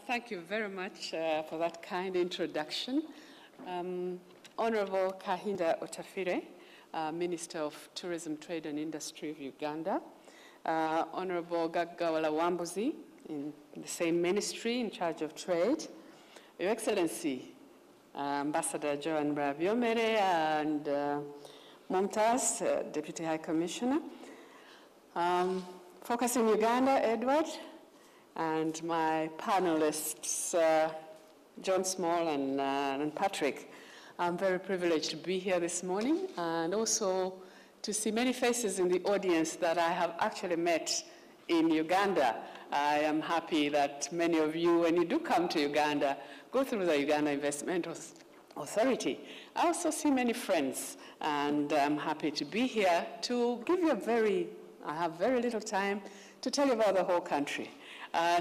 Thank you very much for that kind introduction. Honorable Kahinda Otafire, Minister of Tourism, Trade and Industry of Uganda. Honorable Gaggawala Wambuzi, in the same ministry in charge of trade. Your Excellency, Ambassador Joan Brabiomere and Mumtaz, Deputy High Commissioner. Focusing Uganda, Edward, and my panelists, John Small and Patrick. I'm very privileged to be here this morning and also to see many faces in the audience that I have actually met in Uganda. I am happy that many of you, when you do come to Uganda, go through the Uganda Investment Authority. I also see many friends, and I'm happy to be here to give you I have very little time to tell you about the whole country.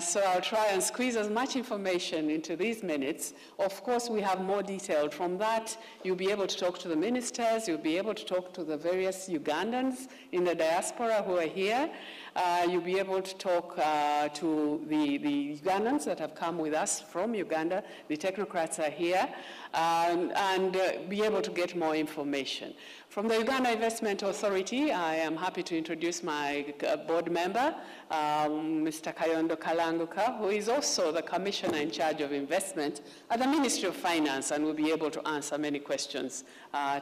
So I'll try and squeeze as much information into these minutes. Of course, we have more detailed. From that, you'll be able to talk to the ministers, you'll be able to talk to the various Ugandans in the diaspora who are here. You'll be able to talk to the Ugandans that have come with us from Uganda. The technocrats are here, and be able to get more information. From the Uganda Investment Authority, I am happy to introduce my board member, Mr. Kayondo Kalanguka, who is also the commissioner in charge of investment at the Ministry of Finance, and will be able to answer many questions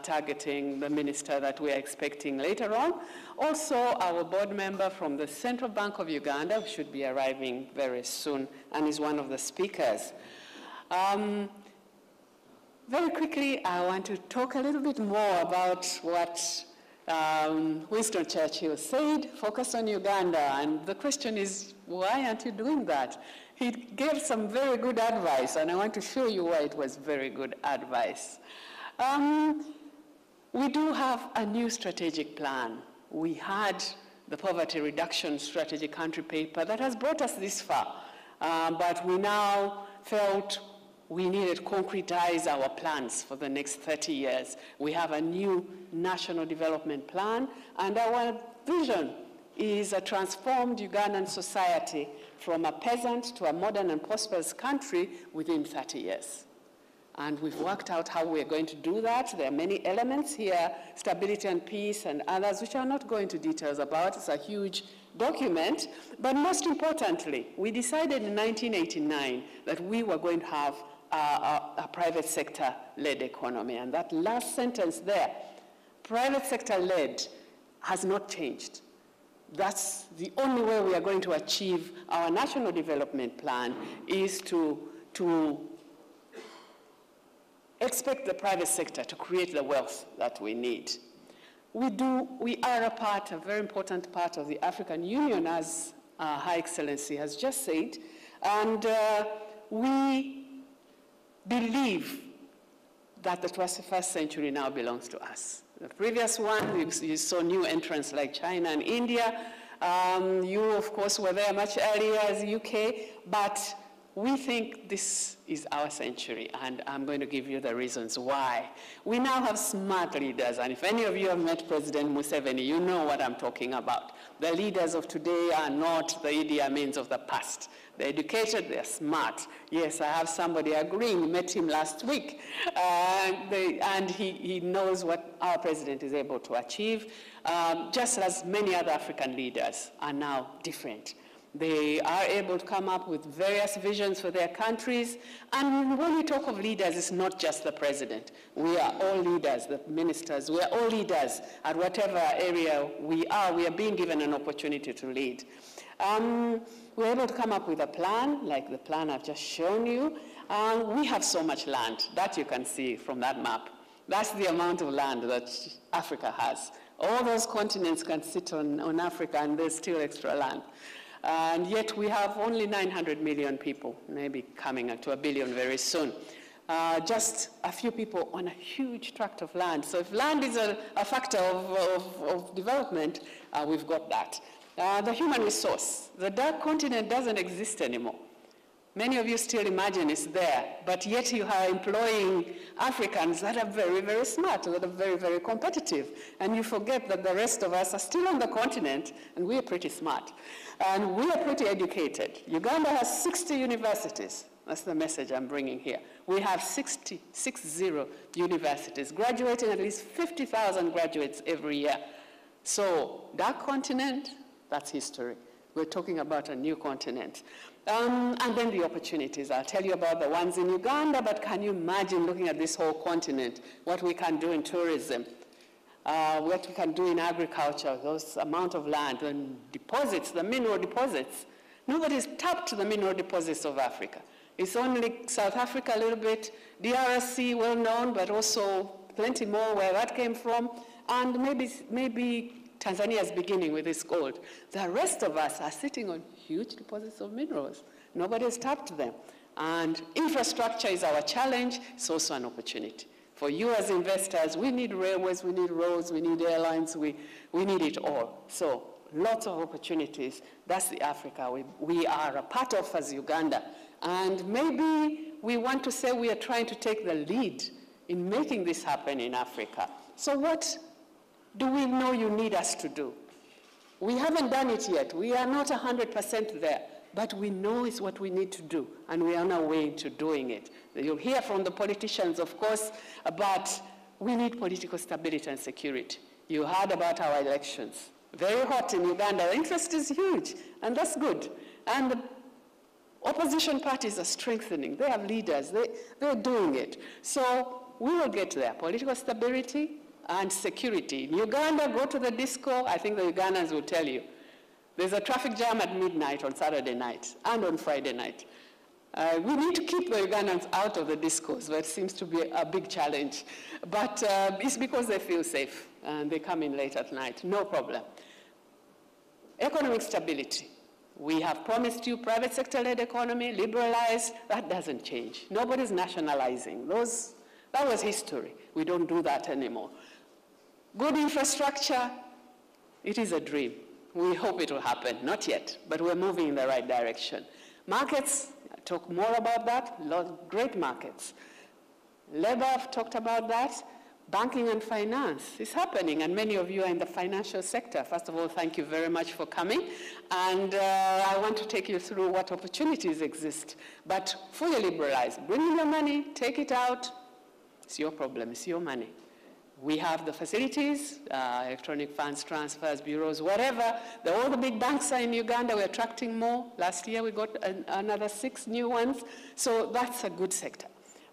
targeting the minister that we are expecting later on. Also, our board member from the Central Bank of Uganda, who should be arriving very soon, and is one of the speakers. Very quickly, I want to talk a little bit more about what Winston Churchill said, focus on Uganda. And the question is, why aren't you doing that? He gave some very good advice, and I want to show you why it was very good advice. We do have a new strategic plan. We had the Poverty Reduction Strategy Country Paper that has brought us this far, but we now felt we needed to concretize our plans for the next 30 years. We have a new national development plan, and our vision is a transformed Ugandan society from a peasant to a modern and prosperous country within 30 years. And we've worked out how we're going to do that. There are many elements here, stability and peace and others, which I'll not go into details about. It's a huge document. But most importantly, we decided in 1989 that we were going to have a private sector-led economy. And that last sentence there, private sector-led, has not changed. That's the only way we are going to achieve our national development plan, is to expect the private sector to create the wealth that we need. We are a very important part of the African Union, as Her Excellency has just said, and we believe that the 21st century now belongs to us. The previous one, you saw new entrants like China and India. You, of course, were there much earlier as the UK, but we think this is our century, and I'm going to give you the reasons why. We now have smart leaders, and if any of you have met President Museveni, you know what I'm talking about. The leaders of today are not the Idi Amins of the past. They're educated, they're smart. Yes, I have somebody agreeing, met him last week, and he knows what our president is able to achieve, just as many other African leaders are now different. They are able to come up with various visions for their countries. And when we talk of leaders, it's not just the president. We are all leaders, the ministers. We are all leaders at whatever area we are. We are being given an opportunity to lead. We're able to come up with a plan, like the plan I've just shown you. We have so much land, that you can see from that map. That's the amount of land that Africa has. All those continents can sit on Africa, and there's still extra land. And yet we have only 900 million people, maybe coming to 1 billion very soon. Just a few people on a huge tract of land. So if land is a factor of development, we've got that. The human resource. The dark continent doesn't exist anymore. Many of you still imagine it's there, but yet you are employing Africans that are very, very smart, that are very, very competitive. And you forget that the rest of us are still on the continent, and we are pretty smart. And we are pretty educated. Uganda has 60 universities. That's the message I'm bringing here. We have 60 universities, graduating at least 50,000 graduates every year. So that continent, that's history. We're talking about a new continent. And then the opportunities. I'll tell you about the ones in Uganda, but can you imagine looking at this whole continent, what we can do in tourism, what we can do in agriculture, those amount of land and deposits, the mineral deposits. Nobody's tapped the mineral deposits of Africa. It's only South Africa a little bit, DRC well known, but also plenty more where that came from, and maybe Tanzania is beginning with its gold. The rest of us are sitting on huge deposits of minerals. Nobody has tapped them. And infrastructure is our challenge. It's also an opportunity. For you as investors, we need railways, we need roads, we need airlines, we need it all. So lots of opportunities. That's the Africa we are a part of as Uganda. And maybe we want to say we are trying to take the lead in making this happen in Africa. So what do we know you need us to do? We haven't done it yet. We are not 100% there, but we know it's what we need to do, and we are on our way to doing it. You'll hear from the politicians, of course, but we need political stability and security. You heard about our elections. Very hot in Uganda. The interest is huge, and that's good. And the opposition parties are strengthening. They have leaders. They're doing it. So we will get there. Political stability and security. In Uganda, go to the disco. I think the Ugandans will tell you. There's a traffic jam at midnight on Saturday night and on Friday night. We need to keep the Ugandans out of the discos, but it seems to be a big challenge. But it's because they feel safe, and they come in late at night. No problem. Economic stability. We have promised you private sector-led economy, liberalized. That doesn't change. Nobody's nationalizing. That was history. We don't do that anymore. Good infrastructure, it is a dream. We hope it will happen. Not yet, but we're moving in the right direction. Markets, I'll talk more about that. Great markets. Labor, I've talked about that. Banking and finance is happening, and many of you are in the financial sector. First of all, thank you very much for coming. And I want to take you through what opportunities exist, but fully liberalized. Bring in your money, take it out. It's your problem, it's your money. We have the facilities, electronic funds transfers, bureaus, whatever. All the big banks are in Uganda. We're attracting more. Last year we got another 6 new ones. So that's a good sector.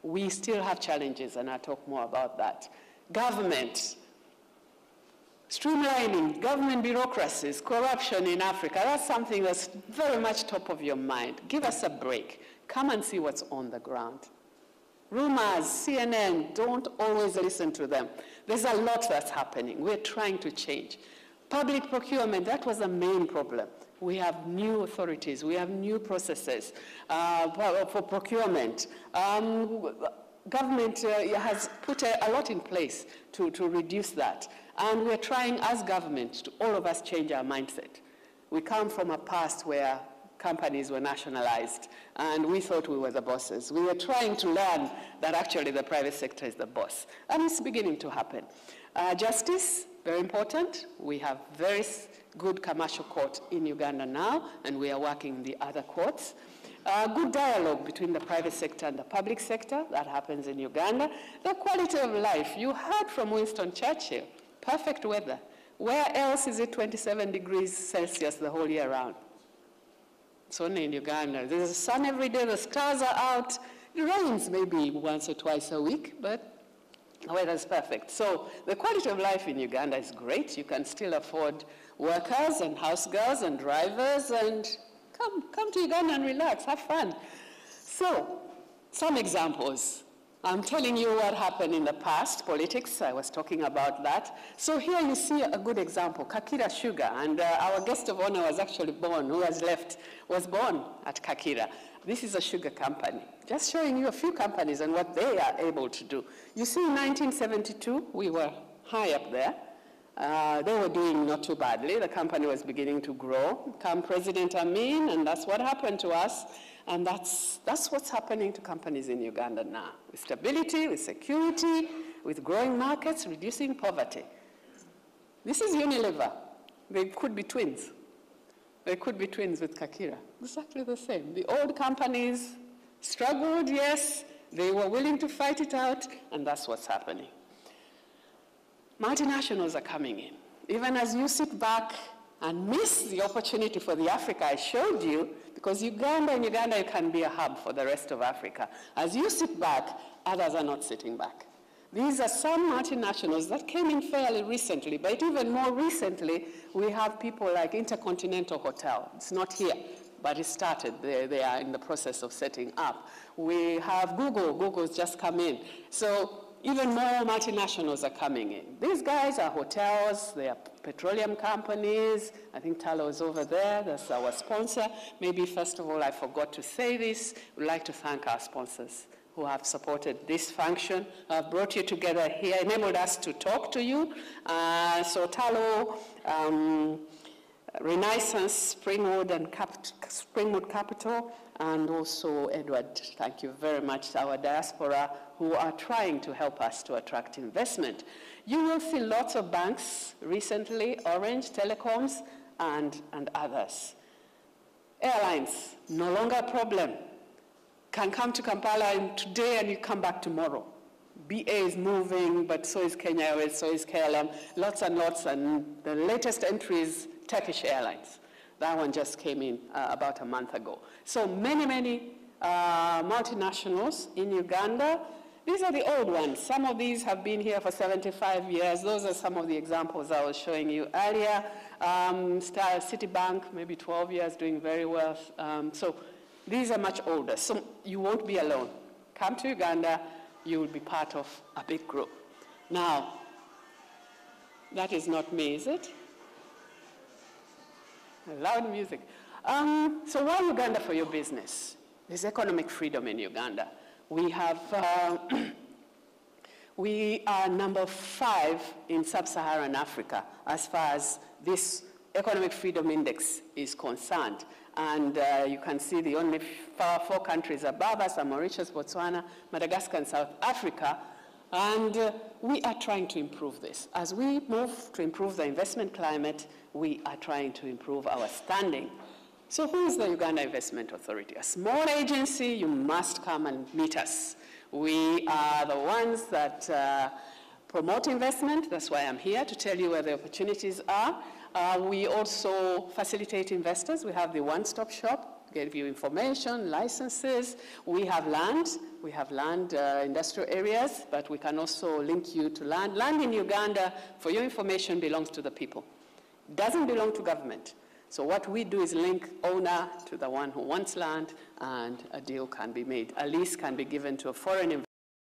We still have challenges, and I'll talk more about that. Government, streamlining government bureaucracies, corruption in Africa, that's something that's very much top of your mind. Give us a break. Come and see what's on the ground. Rumors, CNN, don't always listen to them. There's a lot that's happening. We're trying to change. Public procurement, that was the main problem. We have new authorities. We have new processes for procurement. Government has put a lot in place to reduce that. And we're trying, as government, to all of us change our mindset. We come from a past where companies were nationalized, and we thought we were the bosses. We were trying to learn that actually the private sector is the boss, and it's beginning to happen. Justice, very important. We have very good commercial court in Uganda now, and we are working in the other courts. Good dialogue between the private sector and the public sector, that happens in Uganda. The quality of life, you heard from Winston Churchill, perfect weather. Where else is it 27 degrees Celsius the whole year round? It's only in Uganda. There's sun every day, the stars are out. It rains maybe once or twice a week, but the weather's perfect. So the quality of life in Uganda is great. You can still afford workers and house girls and drivers, and come to Uganda and relax, have fun. So some examples. I'm telling you what happened in the past, politics, I was talking about that. So here you see a good example, Kakira Sugar, and our guest of honor was actually born, who has left, was born at Kakira. This is a sugar company. Just showing you a few companies and what they are able to do. You see in 1972, we were high up there. They were doing not too badly. The company was beginning to grow. Come President Amin, and that's what happened to us. And that's what's happening to companies in Uganda now, with stability, with security, with growing markets, reducing poverty. This is Unilever. They could be twins. They could be twins with Kakira. Exactly the same. The old companies struggled, yes. They were willing to fight it out, and that's what's happening. Multinationals are coming in. Even as you sit back and miss the opportunity for the Africa I showed you, because Uganda you can be a hub for the rest of Africa. As you sit back, others are not sitting back. These are some multinationals that came in fairly recently, but even more recently, we have people like Intercontinental Hotel. It's not here, but it started. They are in the process of setting up. We have Google. Google's just come in. So even more multinationals are coming in. These guys are hotels, they are petroleum companies. I think Talo is over there, that's our sponsor. Maybe first of all, I forgot to say this. We'd like to thank our sponsors who have supported this function, brought you together here, enabled us to talk to you. So Talo, Renaissance, Springwood Capital, and also Edward, thank you very much, our diaspora, who are trying to help us to attract investment. You will see lots of banks recently, Orange, Telecoms, and others. Airlines, no longer a problem. Can come to Kampala today and you come back tomorrow. BA is moving, but so is Kenya Airways, so is KLM, lots and lots, and the latest entry is Turkish Airlines. That one just came in about a month ago. So many multinationals in Uganda. These are the old ones. Some of these have been here for 75 years. Those are some of the examples I was showing you earlier. Citibank, maybe 12 years, doing very well. So these are much older. So you won't be alone. Come to Uganda, you will be part of a big group. Now, that is not me, is it? Loud music. So why Uganda for your business? There's economic freedom in Uganda. We have, we are number 5 in sub-Saharan Africa as far as this economic freedom index is concerned. And you can see the only 4 countries above us are Mauritius, Botswana, Madagascar, and South Africa. And we are trying to improve this. As we move to improve the investment climate, we are trying to improve our standing. So who is the Uganda Investment Authority? A small agency, you must come and meet us. We are the ones that promote investment. That's why I'm here, to tell you where the opportunities are. We also facilitate investors. We have the one-stop shop, give you information, licenses. We have land. We have land, industrial areas, but we can also link you to land. Land in Uganda, for your information, belongs to the people. It doesn't belong to government. So what we do is link owner to the one who wants land, and a deal can be made. A lease can be given to a foreign investor.